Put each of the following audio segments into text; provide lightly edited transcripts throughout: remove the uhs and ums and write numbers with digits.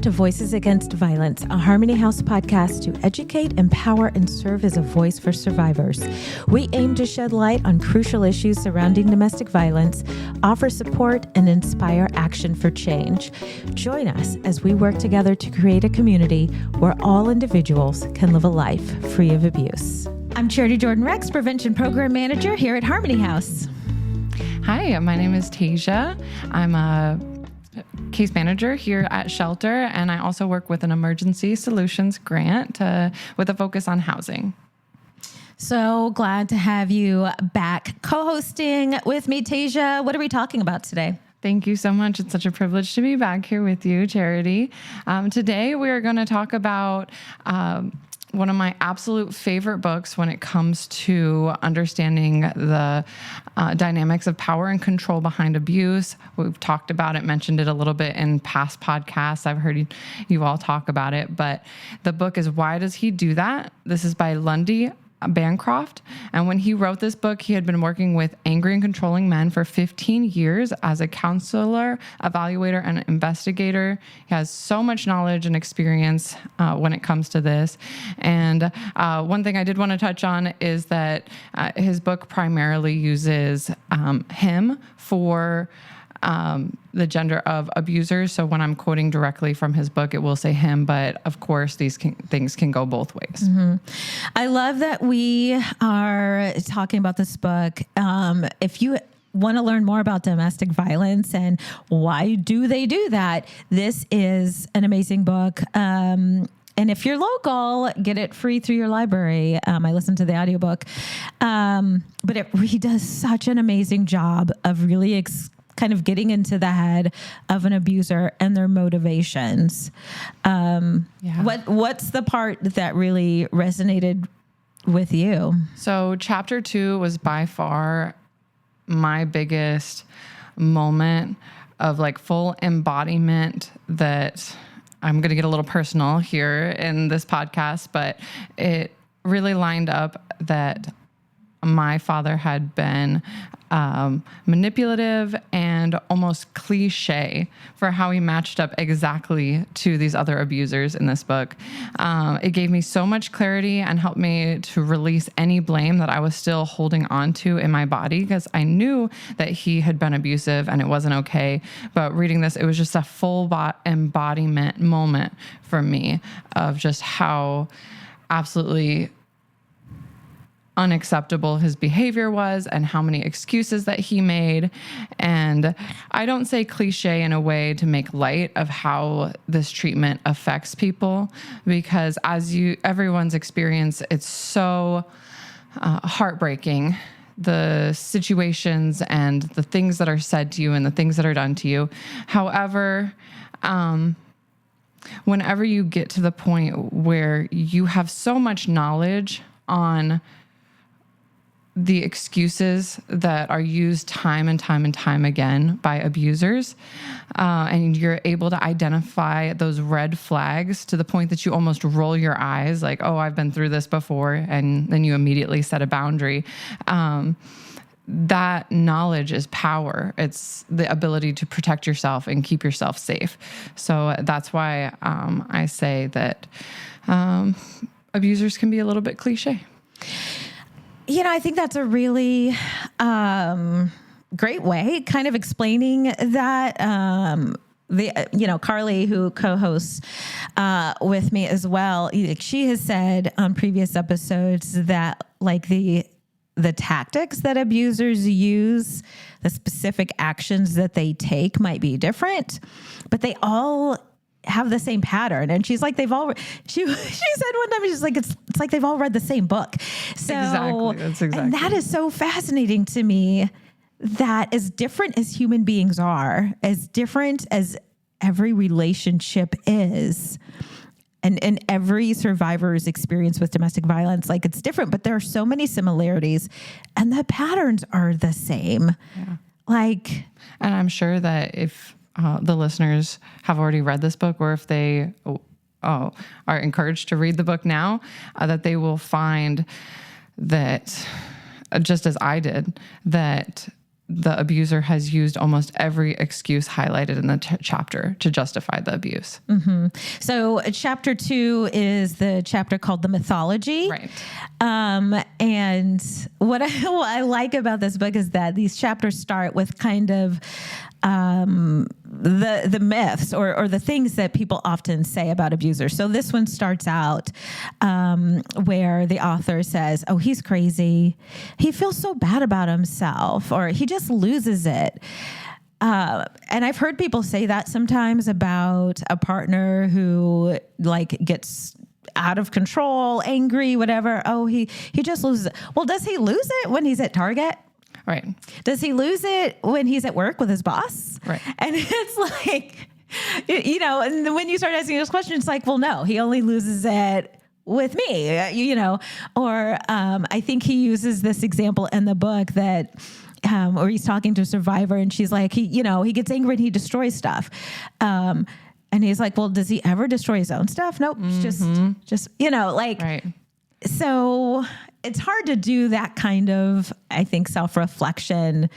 Welcome to Voices Against Violence, a Harmony House podcast to educate, empower, and serve as a voice for survivors. We aim to shed light on crucial issues surrounding domestic violence, offer support, and inspire action for change. Join us as we work together to create a community where all individuals can live a life free of abuse. I'm Charity Jordan-Rex, Prevention Program Manager here at Harmony House. Hi, my name is Tesia. I'm a case manager here at Shelter, and I also work with an emergency solutions grant with a focus on housing. So glad to have you back co-hosting with me, Tesia. What are we talking about today? Thank you so much. It's such a privilege to be back here with you, Charity. Today, we are going to talk about one of my absolute favorite books when it comes to understanding the dynamics of power and control behind abuse. We've talked about it, mentioned it a little bit in past podcasts. I've heard you all talk about it, but the book is Why Does He Do That? This is by Lundy Bancroft. And when he wrote this book, he had been working with angry and controlling men for 15 years as a counselor, evaluator, and investigator. He has so much knowledge and experience when it comes to this. And one thing I did want to touch on is that his book primarily uses him for the gender of abusers. So when I'm quoting directly from his book, it will say him, but of course these things can go both ways. Mm-hmm. I love that we are talking about this book. If you want to learn more about domestic violence and why do they do that, this is an amazing book. And if you're local, get it free through your library. I listened to the audiobook. But he does such an amazing job of really kind of getting into the head of an abuser and their motivations. What's the part that really resonated with you? So chapter 2 was by far my biggest moment of like full embodiment that I'm going to get a little personal here in this podcast, but it really lined up that my father had been manipulative and almost cliche for how he matched up exactly to these other abusers in this book. It gave me so much clarity and helped me to release any blame that I was still holding on to in my body, because I knew that he had been abusive and it wasn't okay. But reading this, it was just a full embodiment moment for me of just how absolutely unacceptable his behavior was and how many excuses that he made. And I don't say cliche in a way to make light of how this treatment affects people, because everyone's experience, it's so heartbreaking, the situations and the things that are said to you and the things that are done to you. However, whenever you get to the point where you have so much knowledge on the excuses that are used time and time and time again by abusers, and you're able to identify those red flags to the point that you almost roll your eyes like, oh, I've been through this before, and then you immediately set a boundary. That knowledge is power. It's the ability to protect yourself and keep yourself safe. So that's why I say that abusers can be a little bit cliche. You know, I think that's a really great way, kind of explaining that. Carly, who co-hosts with me as well, she has said on previous episodes that like the tactics that abusers use, the specific actions that they take might be different, but they all have the same pattern. And she's like, she said one time, she's like, it's like they've all read the same book. So exactly. That's exactly. And that is so fascinating to me, that as different as human beings are, as different as every relationship is, and every survivor's experience with domestic violence, like it's different, but there are so many similarities and the patterns are the same. Yeah. And I'm sure that if the listeners have already read this book, or if they are encouraged to read the book now, that they will find that, just as I did, that the abuser has used almost every excuse highlighted in the chapter to justify the abuse. So chapter 2 is the chapter called the Mythology. Right. And what I like about this book is that these chapters start with kind of the myths or the things that people often say about abusers. So this one starts out where the author says, oh, he's crazy. He feels so bad about himself, or he just loses it. And I've heard people say that sometimes about a partner who like gets out of control, angry, whatever. Oh, he just loses it. Well, does he lose it when he's at Target? Right. Does he lose it when he's at work with his boss? Right. And it's like, and when you start asking those questions, it's like, well, no, he only loses it with me, or I think he uses this example in the book that, or he's talking to a survivor and she's like, he gets angry and he destroys stuff. And he's like, well, does he ever destroy his own stuff? Nope. It's just, Right. So it's hard to do that kind of, I think, self-reflection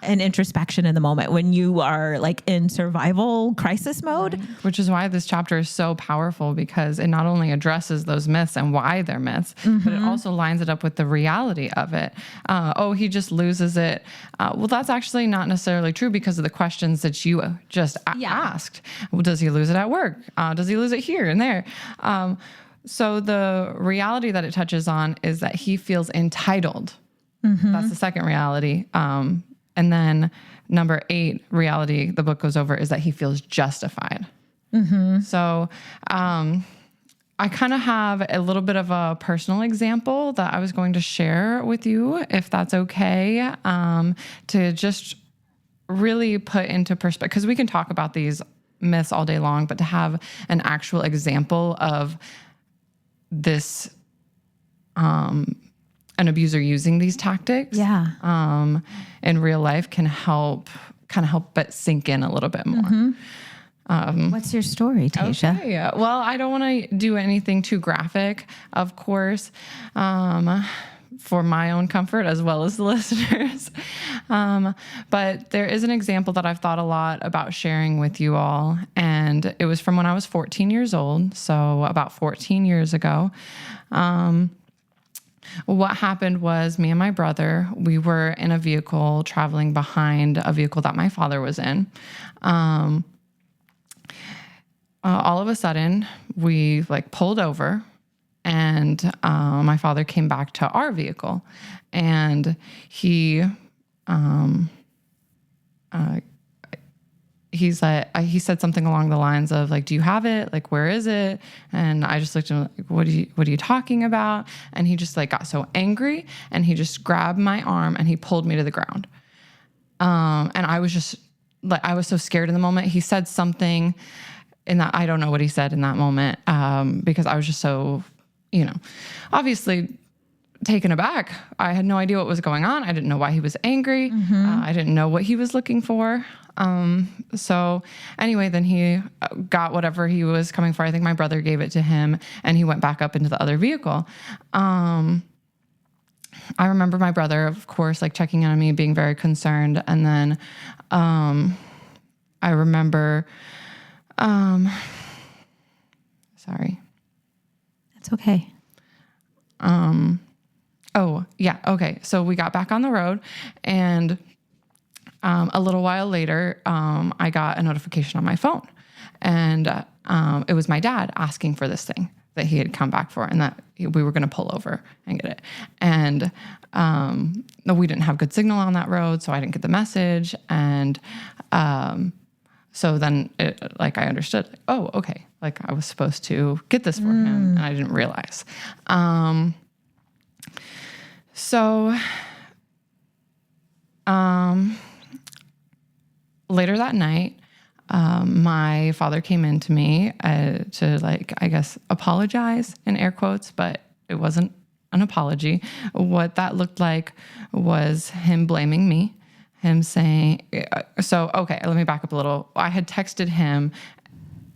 and introspection in the moment when you are like in survival crisis mode. Right. Which is why this chapter is so powerful, because it not only addresses those myths and why they're myths, but it also lines it up with the reality of it. He just loses it. Well, that's actually not necessarily true because of the questions that you just asked. Well, does he lose it at work? Does he lose it here and there? So the reality that it touches on is that he feels entitled. That's the second reality. And then number 8 reality the book goes over is that he feels justified. So I kind of have a little bit of a personal example that I was going to share with you, if that's okay, to just really put into perspective, because we can talk about these myths all day long, but to have an actual example of this, an abuser using these tactics, in real life can help but sink in a little bit more. What's your story, Tesia? Okay. Well, I don't want to do anything too graphic, of course, for my own comfort as well as the listeners. But there is an example that I've thought a lot about sharing with you all. And it was from when I was 14 years old. So about 14 years ago. What happened was me and my brother, we were in a vehicle traveling behind a vehicle that my father was in. All of a sudden we pulled over, and my father came back to our vehicle, and he said something along the lines of do you have it? Where is it? And I just looked at him what are you talking about? And he just got so angry, and he just grabbed my arm and he pulled me to the ground. And I was just I was so scared in the moment. He said something in that, I don't know what he said in that moment, because I was just so, obviously taken aback. I had no idea what was going on. I didn't know why he was angry. I didn't know what he was looking for. So anyway, then he got whatever he was coming for. I think my brother gave it to him, and he went back up into the other vehicle. I remember my brother, of course, checking in on me, being very concerned. And then, I remember, sorry. That's okay. Oh yeah. Okay. So we got back on the road, and a little while later, I got a notification on my phone, and it was my dad asking for this thing that he had come back for, and that we were going to pull over and get it. And we didn't have good signal on that road, so I didn't get the message. And so then I understood, oh, okay. I was supposed to get this for him, and I didn't realize. So later that night, my father came in to me to I guess apologize in air quotes, but it wasn't an apology. What that looked like was him blaming me, him saying, okay, let me back up a little. I had texted him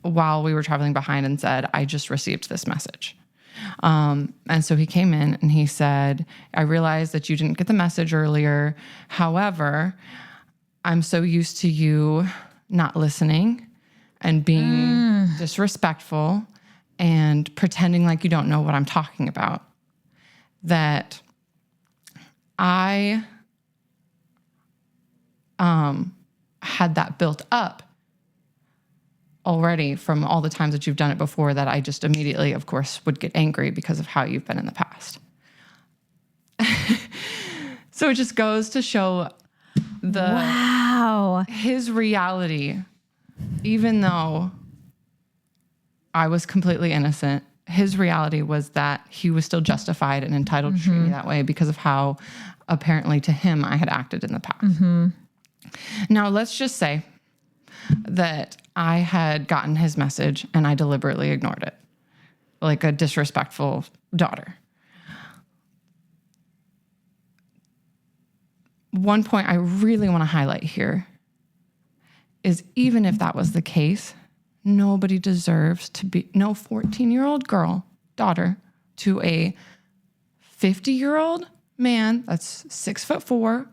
while we were traveling behind and said, I just received this message. And so he came in and he said, I realized that you didn't get the message earlier. However, I'm so used to you not listening and being disrespectful and pretending like you don't know what I'm talking about, that I had that built up already from all the times that you've done it before, that I just immediately, of course, would get angry because of how you've been in the past. So it just goes to show his reality, even though I was completely innocent, his reality was that he was still justified and entitled to treat me that way because of how apparently to him I had acted in the past. Now, let's just say that I had gotten his message and I deliberately ignored it, like a disrespectful daughter. One point I really want to highlight here is, even if that was the case, nobody deserves to be, no 14-year-old girl, daughter, to a 50-year-old man that's 6'4",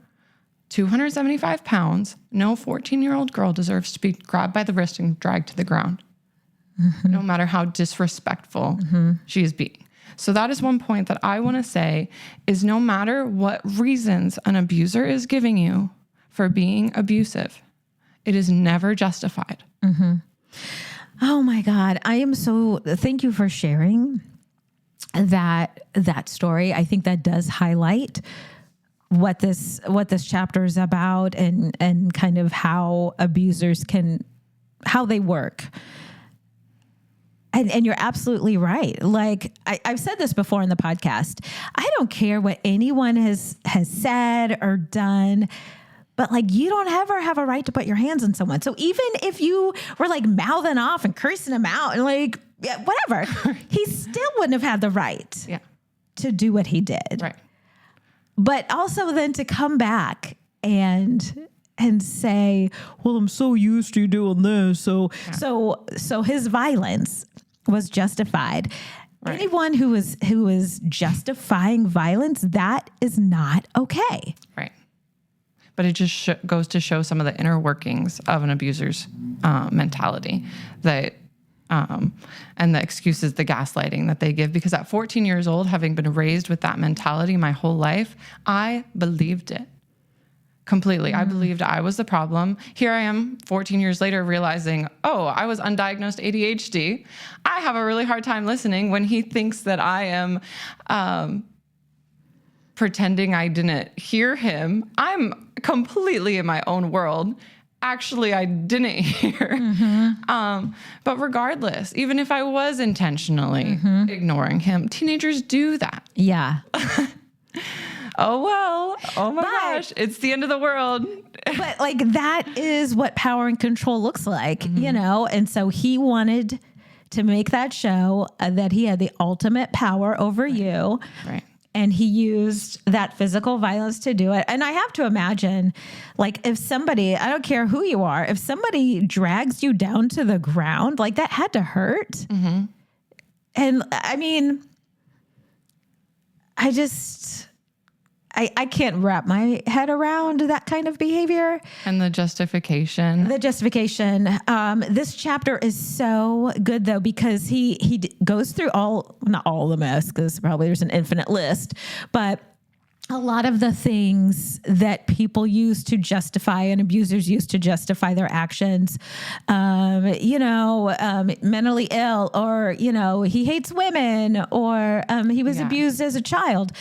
275 pounds. No 14-year-old girl deserves to be grabbed by the wrist and dragged to the ground, no matter how disrespectful she is being. So that is one point that I want to say is, no matter what reasons an abuser is giving you for being abusive, it is never justified. Oh my God. Thank you for sharing that story. I think that does highlight what this chapter is about, and kind of how abusers how they work. And you're absolutely right. Like I've said this before in the podcast, I don't care what anyone has said or done, but like, you don't ever have a right to put your hands on someone. So even if you were like mouthing off and cursing him out and like, yeah, whatever, he still wouldn't have had the right to do what he did. Right. But also then to come back and say, well, I'm so used to you doing this. So his violence was justified. Right. Anyone who is justifying violence, that is not okay. Right. But it just goes to show some of the inner workings of an abuser's mentality, that and the excuses, the gaslighting that they give. Because at 14 years old, having been raised with that mentality my whole life, I believed it completely. I believed I was the problem. Here I am 14 years later realizing, oh, I was undiagnosed ADHD. I have a really hard time listening when he thinks that I am pretending I didn't hear him. I'm completely in my own world. Actually, I didn't hear. But regardless, even if I was intentionally ignoring him, teenagers do that. Yeah. Oh, well, oh my gosh, it's the end of the world. But like, that is what power and control looks like, you know? And so he wanted to make that show that he had the ultimate power over you. Right. And he used that physical violence to do it. And I have to imagine, like, if somebody, I don't care who you are, if somebody drags you down to the ground, like, that had to hurt. And I mean, I can't wrap my head around that kind of behavior. And the justification. This chapter is so good, though, because he goes through not all the mess, because probably there's an infinite list, but a lot of the things that people use to justify and abusers use to justify their actions, mentally ill, or, he hates women, or he was abused as a child.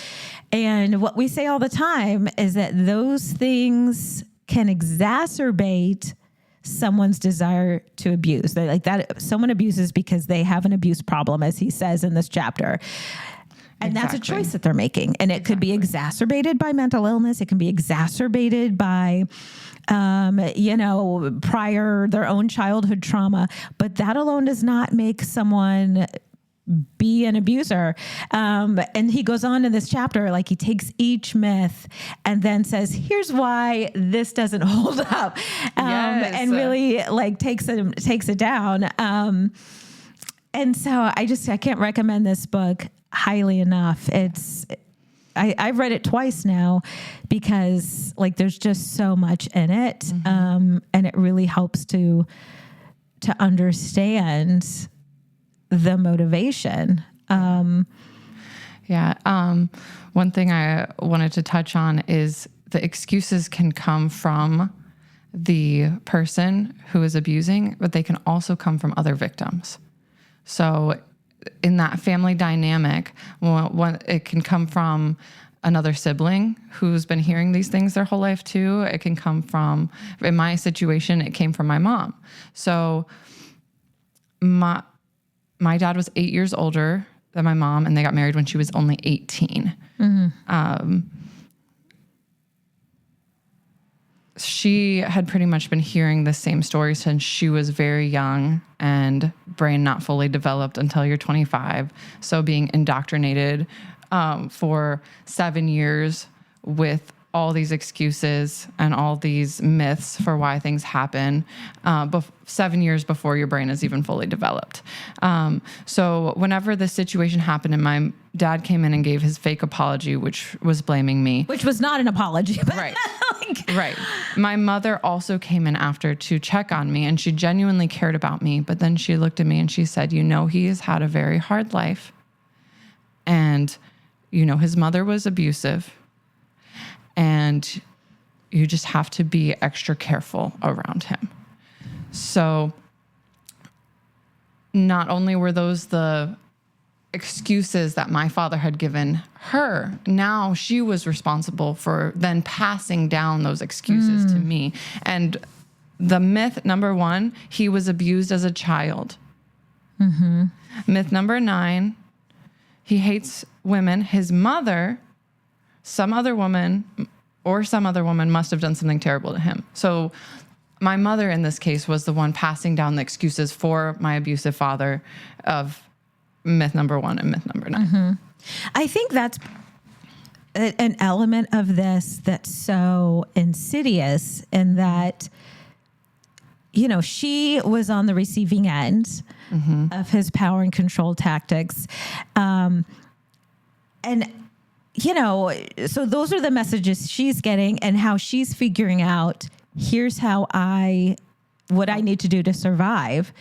And what we say all the time is that those things can exacerbate someone's desire to abuse. They're like that. Someone abuses because they have an abuse problem, as he says in this chapter. And that's a choice that they're making. And it could be exacerbated by mental illness. It can be exacerbated by, their own childhood trauma. But that alone does not make someone be an abuser. And he goes on in this chapter, like, he takes each myth and then says, here's why this doesn't hold up. And really, like, takes it down. And so I can't recommend this book highly enough. I've read it twice now because like there's just so much in it. And it really helps to understand the motivation. One thing I wanted to touch on is the excuses can come from the person who is abusing, but they can also come from other victims. So in that family dynamic, it can come from another sibling who's been hearing these things their whole life too. It can come from, in my situation, it came from my mom. So my dad was 8 years older than my mom, and they got married when she was only 18. She had pretty much been hearing the same story since she was very young, and brain not fully developed until you're 25. So being indoctrinated for 7 years with all these excuses and all these myths for why things happen 7 years before your brain is even fully developed. So whenever this situation happened and my dad came in and gave his fake apology, which was blaming me. Which was not an apology. But right. Right. My mother also came in after to check on me, and she genuinely cared about me. But then she looked at me and she said, he has had a very hard life. And, his mother was abusive. And you just have to be extra careful around him. So not only were those the excuses that my father had given her, now she was responsible for then passing down those excuses to me. And the myth number 1, he was abused as a child. Myth number 9, he hates women. His mother, some other woman must have done something terrible to him. So my mother in this case was the one passing down the excuses for my abusive father of myth number 1 and myth number 9. I think that's an element of this that's so insidious in that, she was on the receiving end of his power and control tactics. So those are the messages she's getting and how she's figuring out, here's what I need to do to survive.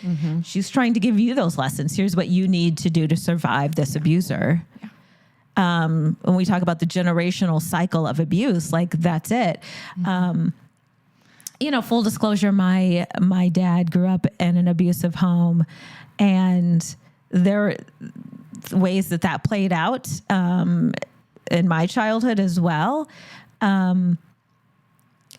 She's trying to give you those lessons. Here's what you need to do to survive this abuser. When we talk about the generational cycle of abuse, like that's it. Full disclosure, my dad grew up in an abusive home, and there are ways that played out in my childhood as well. And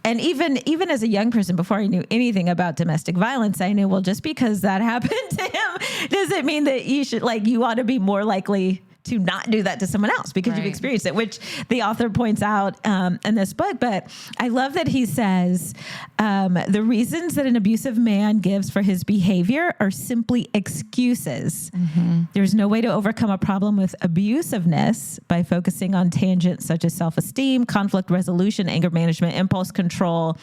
even as a young person, before I knew anything about domestic violence, I knew, well, just because that happened to him doesn't mean that you ought to be more likely to not do that to someone else because you've experienced it, which the author points out in this book. But I love that he says the reasons that an abusive man gives for his behavior are simply excuses. There's no way to overcome a problem with abusiveness by focusing on tangents such as self-esteem, conflict resolution, anger management, impulse control.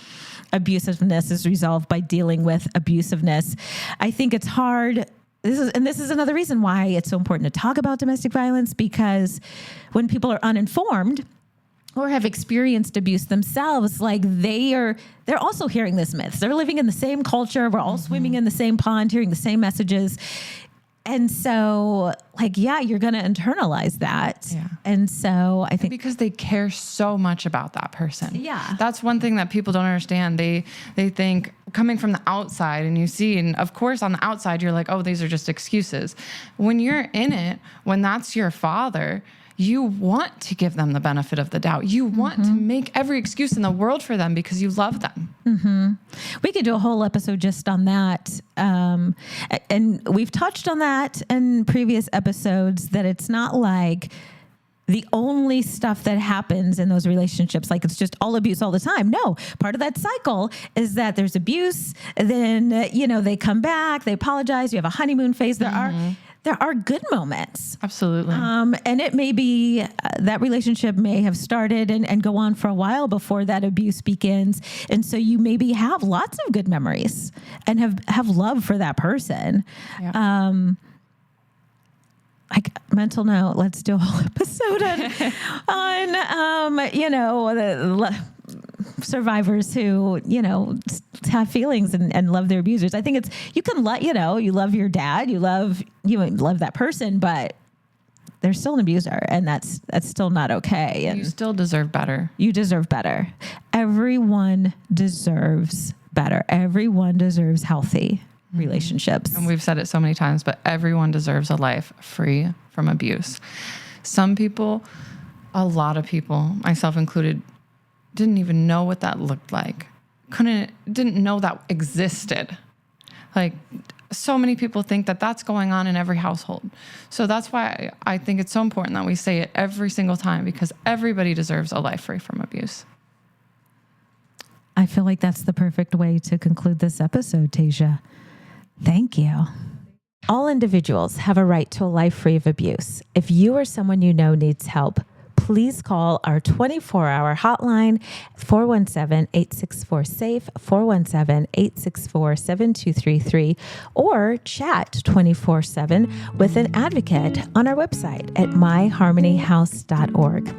Abusiveness is resolved by dealing with abusiveness. I think it's hard. This is another reason why it's so important to talk about domestic violence, because when people are uninformed or have experienced abuse themselves, they're also hearing this myth. They're living in the same culture. We're all swimming in the same pond, hearing the same messages. And so you're going to internalize that. Yeah. And so I think because they care so much about that person. Yeah. That's one thing that people don't understand. They think coming from the outside and you see, and of course on the outside, you're like, oh, these are just excuses. When you're in it, when that's your father, you want to give them the benefit of the doubt. You want to make every excuse in the world for them because you love them. We could do a whole episode just on that. And we've touched on that in previous episodes, that it's not like the only stuff that happens in those relationships, it's just all abuse all the time. No, part of that cycle is that there's abuse. Then, they come back, they apologize. You have a honeymoon phase. There are good moments. Absolutely. And it may be that relationship may have started and go on for a while before that abuse begins. And so you maybe have lots of good memories and have love for that person. Yeah. like mental note, let's do a whole episode on the survivors who, have feelings and love their abusers. I think it's, you can let, you love your dad, you love that person, but they're still an abuser, and that's still not okay. And you still deserve better. You deserve better. Everyone deserves better. Everyone deserves healthy relationships. And we've said it so many times, but everyone deserves a life free from abuse. Some people, a lot of people, myself included, didn't even know what that looked like. Didn't know that existed. Like, so many people think that that's going on in every household. So that's why I think it's so important that we say it every single time, because everybody deserves a life free from abuse. I feel like that's the perfect way to conclude this episode, Tesia. Thank you. All individuals have a right to a life free of abuse. If you or someone you know needs help, please call our 24-hour hotline, 417-864-SAFE, 417-864-7233, or chat 24/7 with an advocate on our website at myharmonyhouse.org.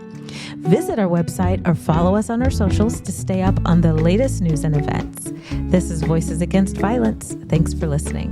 Visit our website or follow us on our socials to stay up on the latest news and events. This is Voices Against Violence. Thanks for listening.